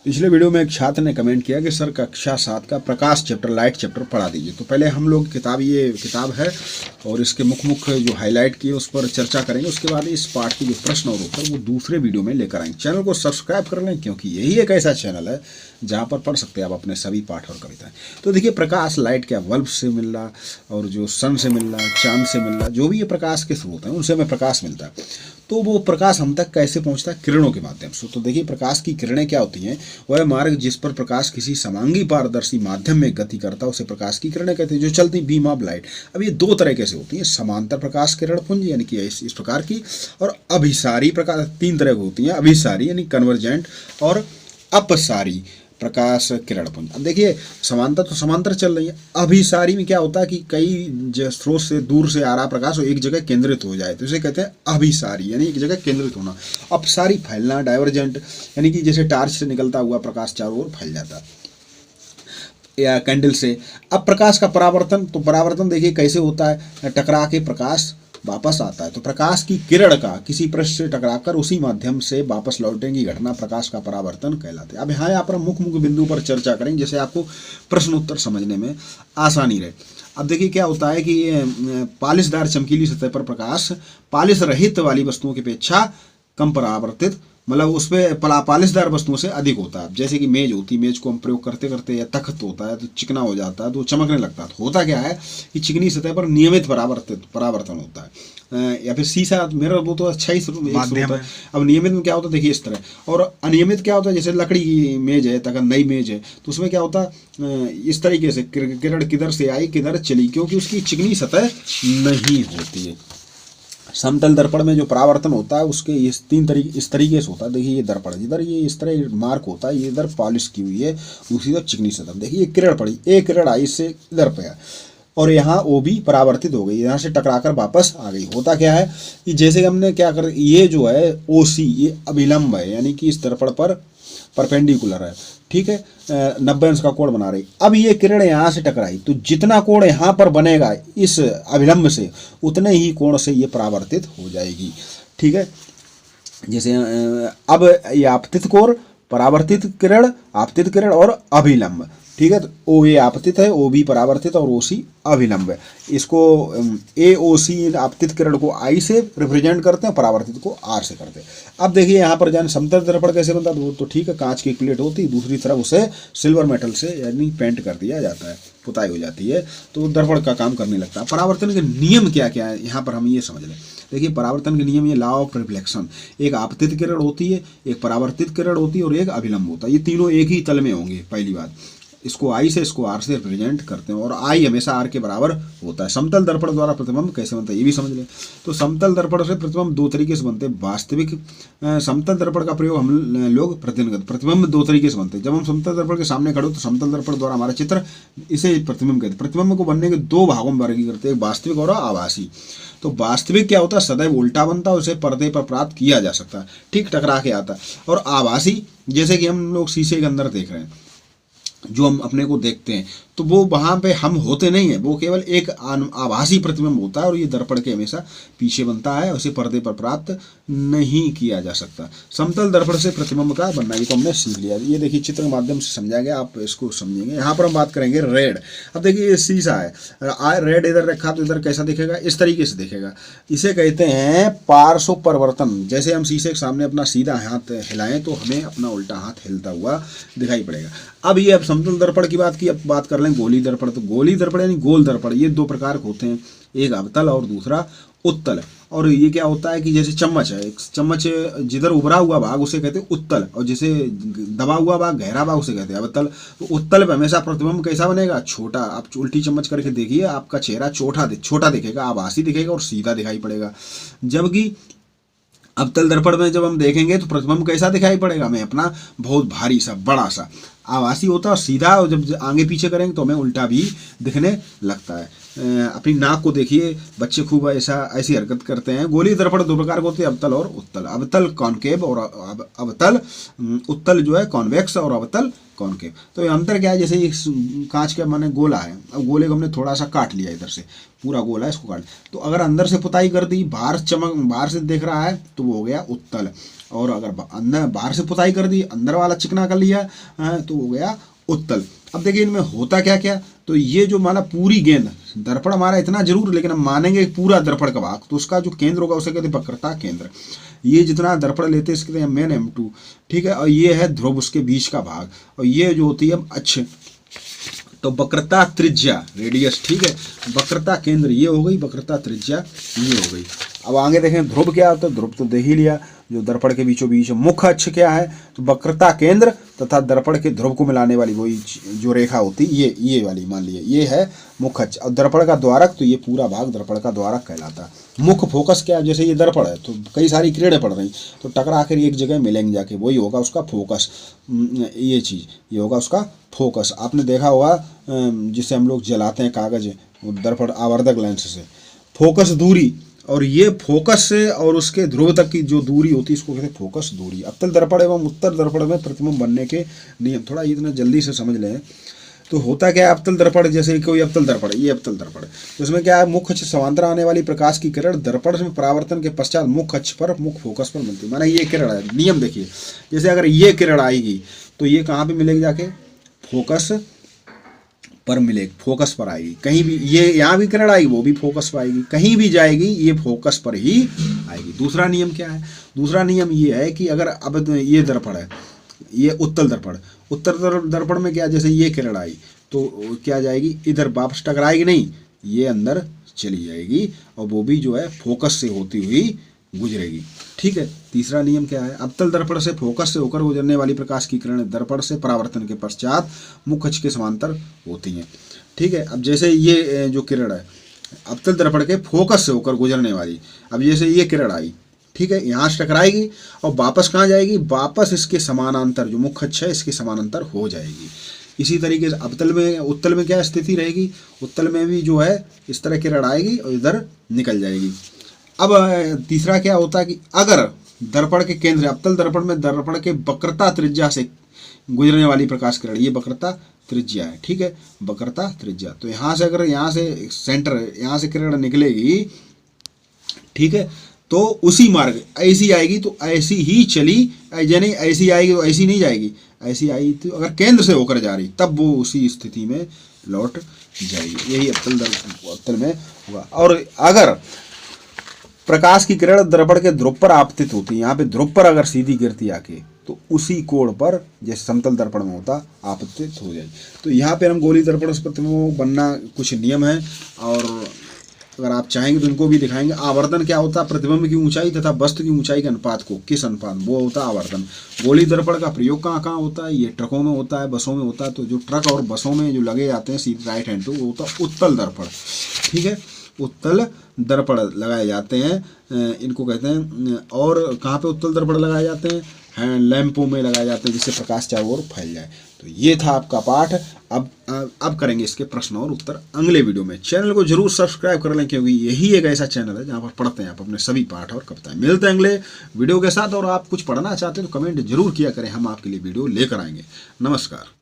पिछले वीडियो में एक छात्र ने कमेंट किया कि सर कक्षा 7 का प्रकाश चैप्टर लाइट चैप्टर पढ़ा दीजिए। तो पहले हम लोग ये किताब है और इसके मुख्य जो हाईलाइट किए उस पर चर्चा करेंगे। उसके बाद इस पाठ की जो प्रश्न और उत्तर वो दूसरे वीडियो में लेकर आएंगे। चैनल को सब्सक्राइब कर लें, क्योंकि यही एक ऐसा चैनल है जहाँ पर पढ़ सकते हैं आप अपने सभी पाठ और कविताएं। तो देखिए, प्रकाश लाइट क्या बल्ब से मिल रहा और जो सन से मिल रहा, चांद से मिल रहा, जो भी ये प्रकाश के स्रोत हैं उनसे हमें प्रकाश मिलता है। तो वो प्रकाश हम तक कैसे पहुंचता है? किरणों के माध्यम से। तो देखिए, प्रकाश की किरणें क्या होती हैं? वह मार्ग जिस पर प्रकाश किसी समांगी पारदर्शी माध्यम में गति करता है उसे प्रकाश की किरणें कहते हैं, जो चलती बीम ऑफ लाइट। अब ये दो तरह कैसे होती हैं? समांतर प्रकाश किरण पुंज यानी कि इस प्रकार की, और अभिसारी प्रकाश, तीन तरह की होती हैं। अभिसारी यानी कन्वर्जेंट, और अपसारी प्रकाश किरण पुंज। अब देखिए, समांतर तो समांतर चल रही है। अभिसारी में क्या होता है कि कई स्रोत से दूर से आ रहा प्रकाश वो एक जगह केंद्रित हो जाए, तो इसे कहते हैं अभिसारी यानी एक जगह केंद्रित होना। अपसारी फैलना, डाइवर्जेंट यानी कि जैसे टार्च से निकलता हुआ प्रकाश चारों ओर फैल जाता है या कैंडल से। अब प्रकाश का परावर्तन, तो परावर्तन देखिए कैसे होता है? टकरा के प्रकाश वापस आता है। तो प्रकाश की किरण का किसी पृष्ठ से टकराकर उसी माध्यम से वापस लौटने की घटना प्रकाश का परावर्तन कहलाते हैं। अब यहाँ पर मुख्य बिंदु पर चर्चा करेंगे, जैसे आपको प्रश्न उत्तर समझने में आसानी रहे। अब देखिए क्या होता है कि पालिशदार चमकीली सतह पर प्रकाश पालिश रहित वाली वस्तुओं की अपेक्षा कम परावर्तित, मतलब उस पर पालिशदार वस्तुओं से अधिक होता है। जैसे कि मेज होती है, मेज को हम प्रयोग करते करते या तख्त होता है तो चिकना हो जाता है, तो चमकने लगता है। तो होता क्या है कि चिकनी सतह पर नियमित परावर्तन होता है। या फिर शीशा, मिरर, वो तो अच्छा ही माध्यम है। अब नियमित में क्या होता है? देखिए इस तरह। और अनियमित क्या होता है? जैसे लकड़ी की मेज है, अगर नई मेज है तो उसमें क्या होता है? इस तरीके से किरण किधर से आई किधर चली, क्योंकि उसकी चिकनी सतह नहीं होती है। समतल दर्पण में जो परावर्तन होता है उसके इस तरीके से होता है। देखिए ये दर्पण, इधर ये इस तरह मार्क होता है, ये इधर पॉलिश की हुई है, दूसरी तरफ चिकनी सतह। देखिए ये किरण पड़ी, एक किरण आई इससे इधर पे है और यहाँ वो भी परावर्तित हो गई, यहाँ से टकराकर वापस आ गई। होता क्या है कि जैसे हमने क्या कर, ये जो है ओसी ये अभिलंब है, यानी कि इस दर्पण पर परपेंडिकुलर है, ठीक है, 90 अंश का कोण बना रही। अब ये किरण यहाँ से टकराई तो जितना कोण यहाँ पर बनेगा इस अभिलंब से, उतने ही कोण से ये परावर्तित हो जाएगी, ठीक है। जैसे अब ये आपतित कोण, परावर्तित किरण, आपतित किरण और अभिलंब, ठीक है। तो ओ ए आपतित है, ओ बी परावर्तित और ओ सी अभिलंब है। इसको ए ओ सी आपतित किरण को आई से रिप्रेजेंट करते हैं, परावर्तित को आर से करते हैं। अब देखिए यहाँ पर जान समतल दर्पण कैसे बनता है? तो ठीक है, कांच की प्लेट होती है, दूसरी तरफ उसे सिल्वर मेटल से यानी पेंट कर दिया जाता है, पुताई हो जाती है, तो दर्पण का काम करने लगता है। परावर्तन के नियम क्या क्या है यहाँ पर हम ये समझ लें। देखिए परावर्तन के नियम, ये लॉ ऑफ रिफ्लेक्शन, एक आपतित किरण होती है, एक परावर्तित किरण होती है और एक अभिलंब होता है। ये तीनों एक ही तल में होंगे। पहली बात, इसको आई से इसको आर से रिप्रेजेंट करते हैं और आई हमेशा आर के बराबर होता है। समतल दर्पण द्वारा प्रतिबिंब कैसे बनता है ये भी समझ लें। तो समतल दर्पण से प्रतिबिंब दो तरीके से बनते हैं। वास्तविक समतल दर्पण का प्रयोग हम लोग प्रतिबिंब दो तरीके से बनते हैं। जब हम समतल दर्पण के सामने खड़े हो तो समतल दर्पण द्वारा हमारा चित्र, इसे प्रतिबिंब कहते हैं। प्रतिबिंब को बनने के दो भागों में वर्गीकृत करते हैं, वास्तविक और आभासी। तो वास्तविक क्या होता है? सदैव उल्टा बनता है, उसे पर्दे पर प्राप्त किया जा सकता है, ठीक टकरा के आता है। और आभासी, जैसे कि हम लोग शीशे के अंदर देख रहे हैं, जो हम अपने को देखते हैं, तो वो वहाँ पे हम होते नहीं है, वो केवल एक आभासी प्रतिबिंब होता है और ये दर्पण के हमेशा पीछे बनता है, उसे पर्दे पर प्राप्त नहीं किया जा सकता। समतल दर्पण से प्रतिबिंब का बनना, ये तो हमने सीख लिया। ये देखिए चित्र के माध्यम से समझाया गया, आप इसको समझेंगे। यहाँ पर हम बात करेंगे रेड। अब देखिए ये शीशा है, रेड इधर रखा तो इधर कैसा दिखेगा? इस तरीके से दिखेगा। इसे कहते हैं पार्श्व परिवर्तन। जैसे हम शीशे के सामने अपना सीधा हाथ हिलाएं तो हमें अपना उल्टा हाथ हिलता हुआ दिखाई पड़ेगा। अब ये अब समतल दर्पण की बात की, अब बात कर लें गोली दर्पण। तो गोली दर्पण यानी गोल दर्पण, ये दो प्रकार के होते हैं, एक अवतल और दूसरा उत्तल। और ये क्या होता है कि जैसे चम्मच है, एक चम्मच जिधर उभरा हुआ भाग उसे कहते हैं उत्तल, और जैसे दबा हुआ भाग, गहरा भाग, उसे कहते हैं अवतल। तो उत्तल पे हमेशा प्रतिबिंब कैसा बनेगा? छोटा। आप उल्टी चम्मच करके देखिए, आपका चेहरा छोटा दिखेगा, आभासी दिखेगा और सीधा दिखाई पड़ेगा। जबकि अवतल दर्पण में जब हम देखेंगे तो प्रतिबिंब कैसा दिखाई पड़ेगा? हमें अपना बहुत भारी सा, बड़ा सा, आभासी होता है और सीधा, और जब आगे पीछे करेंगे तो हमें उल्टा भी दिखने लगता है। अपनी नाक को देखिए, बच्चे खूब ऐसी हरकत करते हैं। गोली दर्पण दो प्रकार के होते हैं, अवतल और उत्तल। अवतल कॉनकेव और अवतल, उत्तल जो है कॉन्वेक्स और अवतल कॉनकेव। तो ये अंतर क्या है? जैसे कांच का माने गोला है, अब गोले को हमने थोड़ा सा काट लिया, इधर से पूरा गोला है इसको काट, तो अगर अंदर से पुताई कर दी, बाहर से देख रहा है तो वो हो गया उत्तल, और अगर अंदर बाहर से पुताई कर दी, अंदर वाला चिकना कर लिया तो हो गया उत्तल। अब देखिए इनमें होता क्या क्या, तो ये जो माना पूरी गेंद, दर्पण हमारा इतना जरूर, लेकिन हम मानेंगे पूरा दर्पण का भाग, तो उसका जो केंद्र होगा उसे कहते हैं वक्रता केंद्र। ये जितना दर्पण लेते हैं इसके कहते हैं मेन M2, ठीक है। और ये है ध्रुव, उसके बीच का भाग, और ये जो होती है अक्ष, तो वक्रता त्रिज्या रेडियस, ठीक है। वक्रता केंद्र ये हो गई, वक्रता त्रिज्या ये हो गई। अब आगे देखें ध्रुव क्या होता है, ध्रुव तो देख ही लिया, जो दर्पण के बीचों बीच। मुख्य अक्ष क्या है, तो वक्रता केंद्र तथा दर्पण के ध्रुव को मिलाने वाली वही जो रेखा होती है ये वाली, मान लिया ये है मुख्य अक्ष। और दर्पण का द्वारक, तो ये पूरा भाग दर्पण का द्वारक कहलाता है। मुख्य फोकस क्या है, जैसे ये दर्पण है तो कई सारी किरणें पड़ रही, तो टकरा कर एक जगह मिलेंगे जाके, वही होगा उसका फोकस। ये चीज़ ये होगा उसका फोकस। आपने देखा होगा जिसे हम लोग जलाते हैं कागज, दर्पण आवर्धक लेंस से, फोकस दूरी, और ये फोकस से और उसके ध्रुव तक की जो दूरी होती है इसको कहते हैं फोकस दूरी। अवतल दर्पण एवं उत्तर दर्पण में प्रतिबिंब बनने के नियम, थोड़ा इतना जल्दी से समझ लें। तो होता क्या है, अवतल दर्पण, जैसे कोई अवतल दर्पण, ये अवतल दर्पण, तो इसमें क्या है, मुख्य अक्ष समांतर आने वाली प्रकाश की किरण दर्पण में परावर्तन के पश्चात मुख्य अक्ष पर, मुख्य फोकस पर मिलती है। माना ये किरण है, नियम देखिए, जैसे अगर ये किरण आएगी तो ये कहाँ पे मिलेगी, जाके फोकस पर मिलेगी, फोकस पर आएगी। कहीं भी ये यहाँ भी किरण आएगी, वो भी फोकस पर आएगी, कहीं भी जाएगी ये फोकस पर ही आएगी। दूसरा नियम क्या है, दूसरा नियम ये है कि अगर अब ये दर्पण है, ये उत्तल दर्पण, उत्तर दर्पण में क्या, जैसे ये किरण आई तो क्या जाएगी, इधर वापस टकराएगी नहीं, ये अंदर चली जाएगी, और वो भी जो है फोकस से होती हुई गुजरेगी, ठीक है। तीसरा नियम क्या है, अवतल दर्पण से फोकस से होकर गुजरने वाली प्रकाश की किरणें दर्पण से परावर्तन के पश्चात मुख्य अक्ष के समांतर होती हैं, ठीक है। अब जैसे ये जो किरण है अवतल दर्पण के फोकस से होकर गुजरने वाली, अब जैसे ये किरण आई, ठीक है, यहाँ से टकराएगी और वापस कहाँ जाएगी, वापस इसके समानांतर, जो मुख्य अक्ष है इसके समानांतर हो जाएगी। इसी तरीके से अवतल में, उत्तल में क्या स्थिति रहेगी, उत्तल में भी जो है इस तरह किरण आएगी और इधर निकल जाएगी। अब तीसरा क्या होता है कि अगर दर्पण के केंद्र, अवतल दर्पण में दर्पण के वक्रता त्रिज्या से गुजरने वाली प्रकाश किरण, ये वक्रता त्रिज्या है, ठीक है, वक्रता त्रिज्या। तो यहाँ से अगर यहाँ से सेंटर, यहाँ से किरण निकलेगी, ठीक है, तो उसी मार्ग ऐसी आएगी तो ऐसी ही चली, यानी ऐसी आएगी तो ऐसी नहीं जाएगी, ऐसी आई तो अगर केंद्र से होकर जा रही तब वो उसी स्थिति में लौट जाएगी। यही अवतल में हुआ। और अगर प्रकाश की किरण दर्पण के ध्रुव पर आपतित होती है, यहाँ पे ध्रुव पर अगर सीधी गिरती आके, तो उसी कोण पर जैसे समतल दर्पण में होता आपतित हो जाएगी। तो यहाँ पे हम गोली दर्पण से प्रतिबिंब बनना कुछ नियम है, और अगर आप चाहेंगे तो इनको भी दिखाएंगे। आवर्धन क्या होता है, प्रतिबिंब की ऊंचाई तथा वस्तु की ऊंचाई के अनुपात को, किस अनुपात, वो होता है आवर्धन। गोली दर्पण का प्रयोग कहाँ कहाँ होता है, ये ट्रकों में होता है, बसों में होता है। तो जो ट्रक और बसों में जो लगे जाते हैं सीधे राइट हैंड टू, वो होता है उत्तल दर्पण, ठीक है, उत्तल दर्पण लगाए जाते हैं, इनको कहते हैं। और कहाँ पे उत्तल दर्पण लगाए जाते हैं, लैंपों में लगाए जाते हैं, जिससे प्रकाश चारों ओर फैल जाए। तो ये था आपका पाठ। अब करेंगे इसके प्रश्न और उत्तर अगले वीडियो में। चैनल को जरूर सब्सक्राइब कर लें, क्योंकि यही एक ऐसा चैनल है जहाँ पर पढ़ते हैं आप अपने सभी पाठ और कविताएं। मिलते हैं अगले वीडियो के साथ, और आप कुछ पढ़ना चाहते हैं तो कमेंट जरूर किया करें, हम आपके लिए वीडियो लेकर आएंगे। नमस्कार।